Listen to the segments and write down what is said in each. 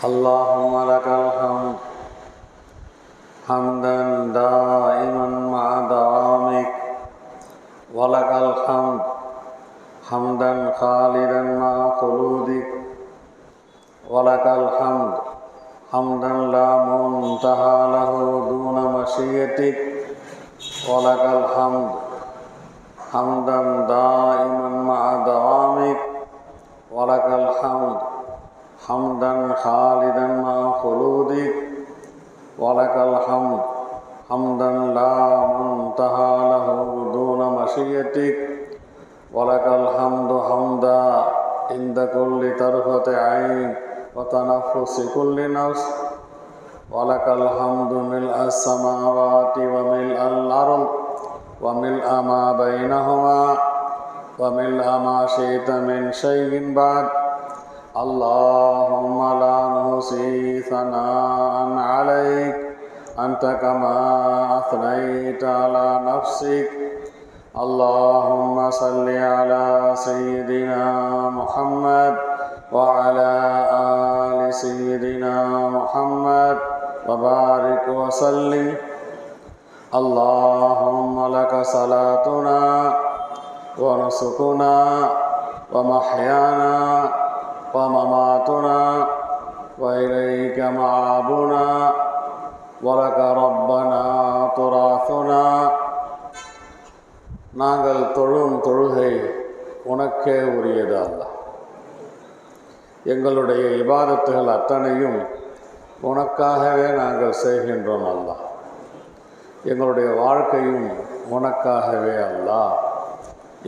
اللهم لك الحمد حمدا دائما مع دوامك، ولك الحمد حمدا خالدا مع خلودك، ولك الحمد حمدا لا منتهى له دون مشيئتك، ولك الحمد حمدا دائما مع دوامك، ولك الحمد حمدا خالدا مع خلودك، ولك الحمد حمدا لا منتهى له دون مشيئتك، ولك الحمد حمدا عند كل طرفة عين وتنفس كل نفس، ولك الحمد ملء السماوات وملء الأرض وملء ما بينهما وملء ما شئت من شيء بعد. اللهم لا نحصي ثناء عليك أنت كما أثنيت على نفسك. اللهم صل على سيدنا محمد وعلى آل سيدنا محمد وبارك وسلم. اللهم لك صلاتنا ونسكنا ومحيانا ومماتنا وإليك معابنا، ولك ربنا تراثنا. நாங்கள் தொழும் தொழுகை உனக்கே உரியது அல்லாஹ். எங்களுடைய இபாதத்துகள் அத்தனையும் உனக்காகவே நாங்கள் செய்கின்றோம் அல்லாஹ். எங்களுடைய வாழ்க்கையும் உனக்காகவே அல்லாஹ்.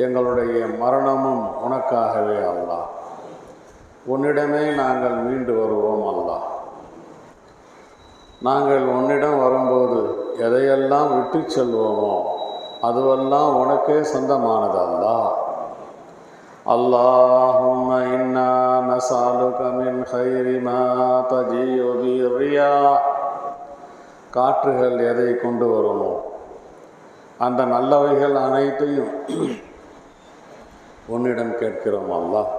எங்களுடைய மரணமும் உனக்காகவே அல்லாஹ். உன்னிடமே நாங்கள் மீண்டு வருவோம் அல்லாஹ். நாங்கள் உன்னிடம் வரும்போது எதையெல்லாம் விட்டு செல்வோமோ அதுவெல்லாம் உனக்கே சொந்தமானது அல்லாஹ். اللهم إنا نسألك من خير ما تجيء به الرياح. காற்றுகள் எதை கொண்டு வருமோ அந்த நல்லவைகள் அனைத்தையும் உன்னிடம் கேட்கிறோம் அல்லாஹ்.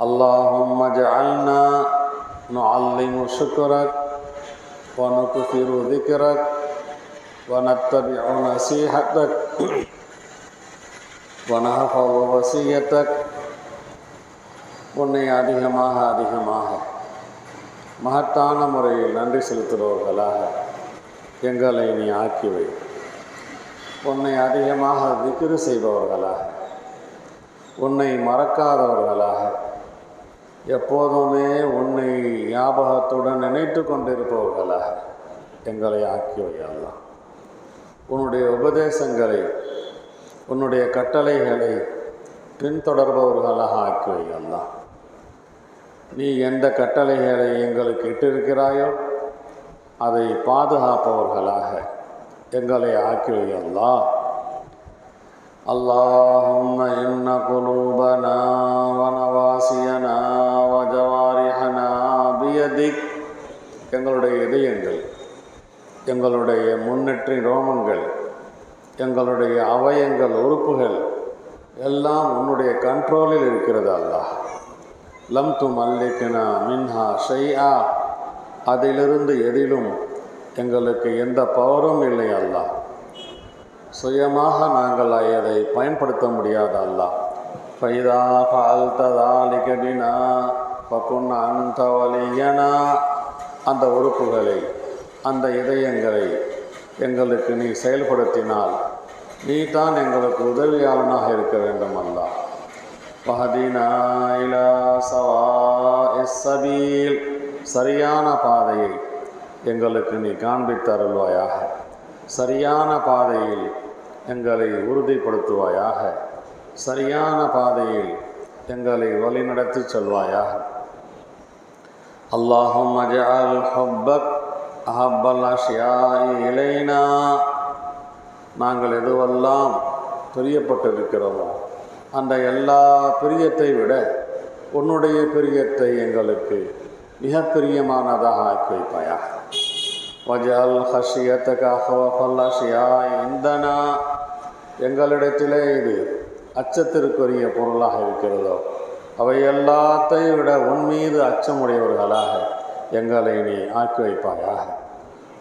اللهم اجعلنا نعلم شكرك ونكثر ذكرك ونتبع نصيحتك ونحفظ وصيتك. உன்னை அதிகமாக மகத்தான முறையில் நன்றி செலுத்துகிறவர்களாக எங்களை நீ ஆக்கிவை. உன்னை அதிகமாக திக்ரு செய்பவர்களாக, உன்னை மறக்காதவர்களாக, எப்போதுமே உன்னை ஞாபகத்துடன் நினைத்து கொண்டிருப்பவர்களாக எங்களை ஆக்கிவை அல்லாஹ். உன்னுடைய உபதேசங்களை, உன்னுடைய கட்டளைகளை பின்தொடர்பவர்களாக ஆக்கிவை அல்லாஹ். நீ எந்த கட்டளைகளை எங்களுக்கு இட்டிருக்கிறாயோ அதை பாதுகாப்பவர்களாக எங்களை ஆக்கிவை அல்லாஹ். اللهم إن قلوبنا ونواسينا وجوارحنا بيدك. எங்களுடைய இதயங்கள், எங்களுடைய முன்னெற்றி ரோமங்கள், எங்களுடைய அவயங்கள், உறுப்புகள் எல்லாம் உன்னுடைய கண்ட்ரோலில் இருக்கிறது அல்லாஹ். லம் துமல்லிக்னா மின்ஹா ஷைஆ. அதிலிருந்து எதிலும் எங்களுக்கு எந்த பவரும் இல்லை அல்லாஹ். சுயமாக நாங்கள் அதை பயன்படுத்த முடியாது அல்லாஹ். ஃபைதா ஃபஅல்த ذلك பினா ஃபகுன் அன்த வலியனா. அந்த உறுப்புகளை, அந்த இதயங்களை எங்களுக்கு நீ செயல்படுத்தினால் நீ தான் எங்களுக்கு உதவியாளனாக இருக்க வேண்டும் அல்லாஹ். வஹதினா இலா ஸவாஇஸ் ஸபீல். சரியான பாதையை எங்களுக்கு நீ காண்பித்தருள்வாயாக. சரியான பாதையில் எங்களை உறுதிப்படுத்துவாயாக. சரியான பாதையில் எங்களை வழிநடத்தி செல்வாயாக. اللهم اجعل حبك أحب الأشياء إلينا. நாங்கள் எதுவெல்லாம் பிரியப்பட்டிருக்கிறோமோ அந்த எல்லா பிரியத்தை விட உன்னுடைய பிரியத்தை எங்களுக்கு மிக பிரியமானதாக ஆக்கி வைப்பாயாக. வஜ்அல் ஹஷியத்தக அஹ்வஃபல் அஷ்யாஇ இந்தனா. எங்களிடத்திலே இது அச்சத்திற்குரிய பொருளாக இருக்கிறதோ அவை எல்லாத்தையும் விட உன் மீது அச்சமுடையவர்களாக எங்களை நீ ஆக்கி வைப்பாயாக.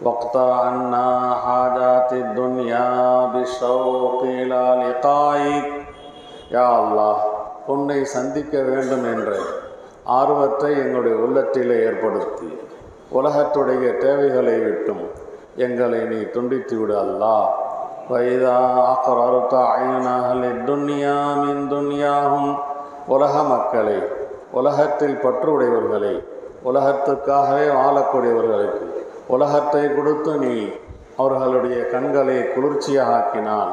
வக்தா அன்னா ஹாஜாத்தி துன்யா பிஷௌகி இலா லிகாயிக். யா அல்லாஹ், உன்னை சந்திக்க வேண்டும் என்ற ஆர்வத்தை எங்களுடைய உள்ளத்திலே ஏற்படுத்தி உலகத்துடைய தேவைகளை விட்டும் எங்களை நீ துண்டித்து விடு அல்லாஹ். வைதா அக்ரர்த ஐனஹலி துன்யா மின் துன்யாஹும். உலக மக்களை, உலகத்தில் பற்றுடையவர்களை, உலகத்துக்காகவே வாழக்கூடியவர்களுக்கு உலகத்தை கொடுத்து நீ அவர்களுடைய கண்களை குளிர்ச்சியாக ஆக்கினான்.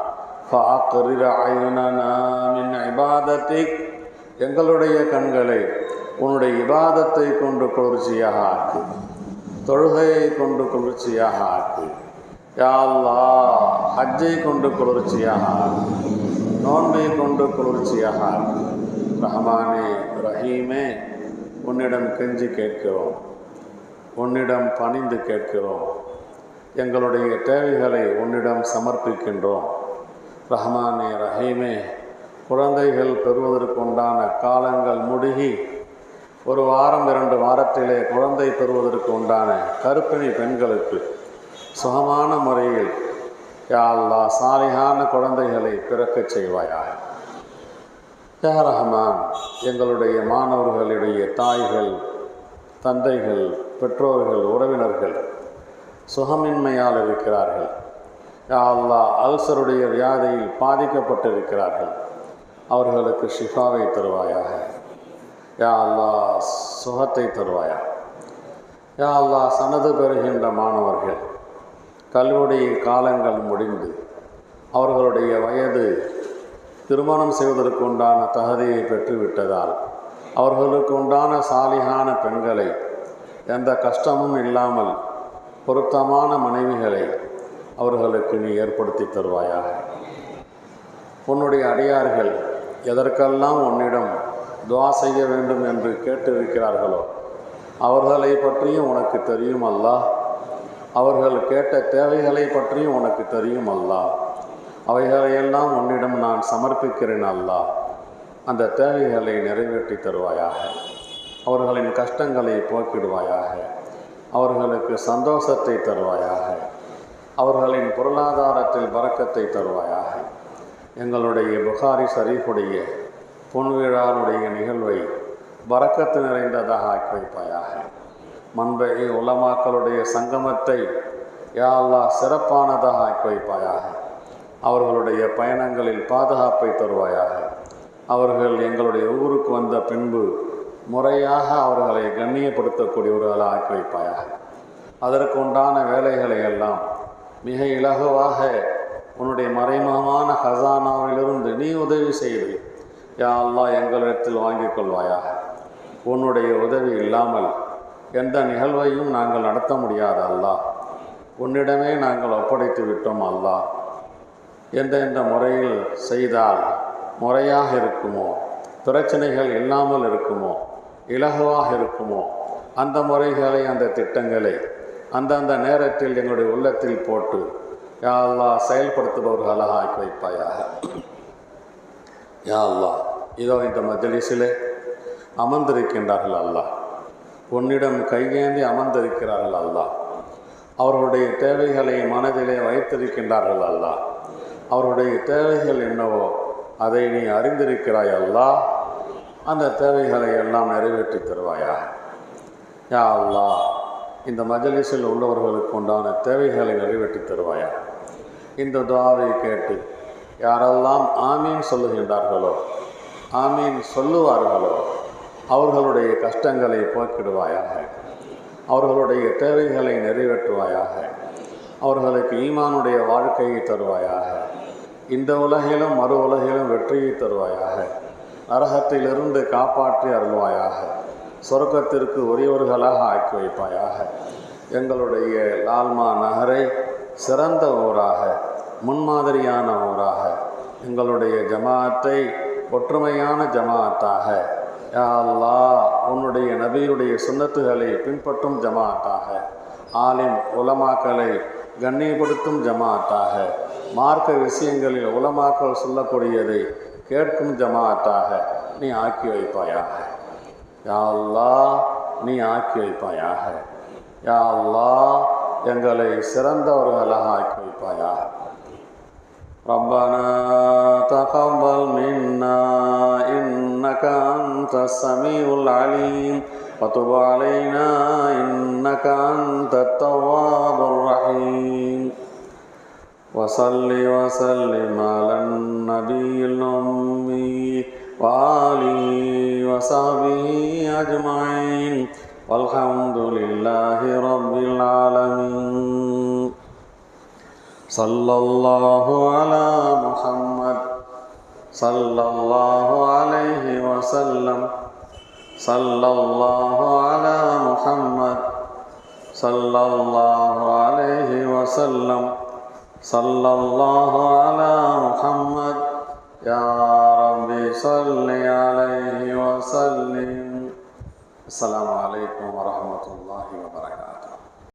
ஃபஅக்ரிர் அய்னனா மின் இபாதத்திக். எங்களுடைய கண்களை உன்னுடைய இபாதத்தை கொண்டு குளிர்ச்சியாக ஆக்கு, தொழுகையை கொண்டு குளிர்ச்சியாக ஆக்கு. யா அல்லாஹ், ஹஜ்ஜை கொண்டு குளிர்ச்சியாக ஆக்கு, நோன்பை கொண்டு குளிர்ச்சியாக ஆக்கு. ரஹ்மானே ரஹீமே, உன்னிடம் கெஞ்சி கேட்கிறோம், உன்னிடம் பணிந்து கேட்கிறோம். எங்களுடைய தேவைகளை உன்னிடம் சமர்ப்பிக்கின்றோம். ரஹ்மானே ரஹீமே, குழந்தைகள் பெறுவதற்குண்டான காலங்கள் முடிகி ஒரு வாரம் 2 வாரத்திலே குழந்தை பெறுவதற்கு உண்டான கர்ப்பிணி பெண்களுக்கு சுகமான முறையில் யா அல்லாஹ் சாலிஹான குழந்தைகளை பிறக்கச் செய்வாயாக. யா ரஹ்மான், எங்களுடைய மாணவர்களுடைய தாய்கள், தந்தைகள், பெற்றோர்கள், உறவினர்கள் சுகமின்மையால் இருக்கிறார்கள். யா அல்லாஹ், அல்சருடைய வியாதியில் பாதிக்கப்பட்டிருக்கிறார்கள். அவர்களுக்கு ஷிஃபாவை தருவாயாக. யா அல்லாஹ், சுகத்தை தருவாயா. யா அல்லாஹ், சனது பெறுகின்ற மாணவர்கள் கல்வியுடைய காலங்கள் முடிந்து அவர்களுடைய வயது திருமணம் செய்வதற்கு உண்டான தகுதியை பெற்றுவிட்டதால் அவர்களுக்கு உண்டான சாலிகான பெண்களை, எந்த கஷ்டமும் இல்லாமல் பொருத்தமான மனைவிகளை அவர்களுக்கு நீ ஏற்படுத்தி தருவாயாக. உன்னுடைய அடியார்கள் எதற்கெல்லாம் உன்னிடம் துஆ செய்ய வேண்டும் என்று கேட்டிருக்கிறார்களோ அவர்களை பற்றியும் உனக்கு தெரியும் அல்லாஹ். அவர்கள் கேட்ட தேவைகளை பற்றியும் உனக்கு தெரியும் அல்லாஹ். அவைகளையெல்லாம் உன்னிடம் நான் சமர்ப்பிக்கிறேன் அல்லாஹ். அந்த தேவைகளை நிறைவேற்றி தருவாயாக. அவர்களின் கஷ்டங்களை போக்கிடுவாயாக. அவர்களுக்கு சந்தோஷத்தை தருவாயாக. அவர்களின் பொருளாதாரத்தில் பரக்கத்தை தருவாயாக. எங்களுடைய புகாரி ஷரீஃபுடைய பொன்விழாவுடைய நிகழ்வை பரக்கத்து நிறைந்ததாக ஆக்கி வைப்பாயாக. மன்பை உலமாக்களுடைய சங்கமத்தை யா அல்லாஹ் சிறப்பானதாக ஆக்கி வைப்பாயாக. அவர்களுடைய பயணங்களில் பாதுகாப்பை தருவாயாக. அவர்கள் எங்களுடைய ஊருக்கு வந்த பின்பு முறையாக அவர்களை கண்ணியப்படுத்தக்கூடியவர்களாக ஆக்கி வைப்பாயாக. அதற்கு உண்டான வேலைகளை எல்லாம் மிக இலகுவாக உன்னுடைய மறைமுகமான ஹசானாவிலிருந்து நீ உதவி செய்து யா அல்லாஹ் எங்களிடத்தில் வாங்கிக் கொள்வாயாக. உன்னுடைய உதவி இல்லாமல் எந்த நிகழ்வையும் நாங்கள் நடத்த முடியாது அல்லாஹ். உன்னிடமே நாங்கள் ஒப்படைத்து விட்டோம் அல்லாஹ். எந்தெந்த முறையில் செய்தால் முறையாக இருக்குமோ, பிரச்சனைகள் இல்லாமல் இருக்குமோ, இலகுவாக இருக்குமோ, அந்த முறைகளை, அந்த திட்டங்களை அந்தந்த நேரத்தில் எங்களுடைய உள்ளத்தில் போட்டு யா அல்லாஹ் செயல்படுத்துபவர்களாக ஆக்கி வைப்பாயாக. யா அல்லாஹ், இதோ இந்த மஜ்லிஸிலே அமர்ந்திருக்கின்றார்கள் அல்லாஹ். உன்னிடம் கையேந்தி அமர்ந்திருக்கிறார்கள் அல்லாஹ். அவர்களுடைய தேவைகளை மனதிலே வைத்திருக்கின்றார்கள் அல்லாஹ். அவருடைய தேவைகள் என்னவோ அதை நீ அறிந்திருக்கிறாய் அல்லாஹ். அந்த தேவைகளை எல்லாம் நிறைவேற்றி தருவாயா. யா அல்லாஹ், இந்த மஜ்லிஸில் உள்ளவர்களுக்கு உண்டான தேவைகளை நிறைவேற்றி தருவாயா. இந்த துஆவை கேட்டு யாரெல்லாம் ஆமீன் சொல்லுகின்றார்களோ, ஆமீன் சொல்லுவார்களோ அவர்களுடைய கஷ்டங்களை போக்கிடுவாயாக. அவர்களுடைய தேவைகளை நிறைவேற்றுவாயாக. அவர்களுக்கு ஈமானுடைய வாழ்க்கையை தருவாயாக. இந்த உலகிலும் மறு உலகிலும் வெற்றியை தருவாயாக. நரகத்திலிருந்து காப்பாற்றி அருள்வாயாக. சொர்க்கத்திற்கு உரியவர்களாக ஆக்கி வைப்பாயாக. எங்களுடைய லால்மா நகரை சிறந்த ஊராக, முன்மாதிரியான ஊராக, எங்களுடைய ஜமாஅத்தை ஒற்றுமையான ஜமாஅத்தாக, யா அல்லாஹ் உன்னுடைய நபியுடைய சுன்னத்துகளை பின்பற்றும் ஜமாஅத்தாக, ஆலிம் உலமாக்களை கண்ணியப்படுத்தும் ஜமாஅத்தாக, மார்க்க விஷயங்களில் உலமாக்கள் சொல்லக்கூடியதை கேட்கும் ஜமாஅத்தாக நீ ஆக்கி வைப்பாயாக. யா அல்லாஹ் நீ ஆக்கி வைப்பாயாக. யா அல்லாஹ் எங்களை சிறந்தவர்களாக ஆக்கி வைப்பாயாக. ரப்பனா தகப்பல் மின்னா இன்னக அன்தஸ் ஸமீஉல் அலீம் வதுப் அலைனா இன்னக அன்தத் தவ்வாபுர் ரஹீம். வஸல்லி வஸல்லிம் அலன் நபியில் உம்மி وآله وصحبه أجمعين والحمد لله رب العالمين. صلى الله على محمد صلى الله عليه وسلم. صلى الله على محمد صلى الله عليه وسلم. صلى الله على محمد يا ربي صل عليه وسلم. السلام عليكم ورحمة الله وبركاته.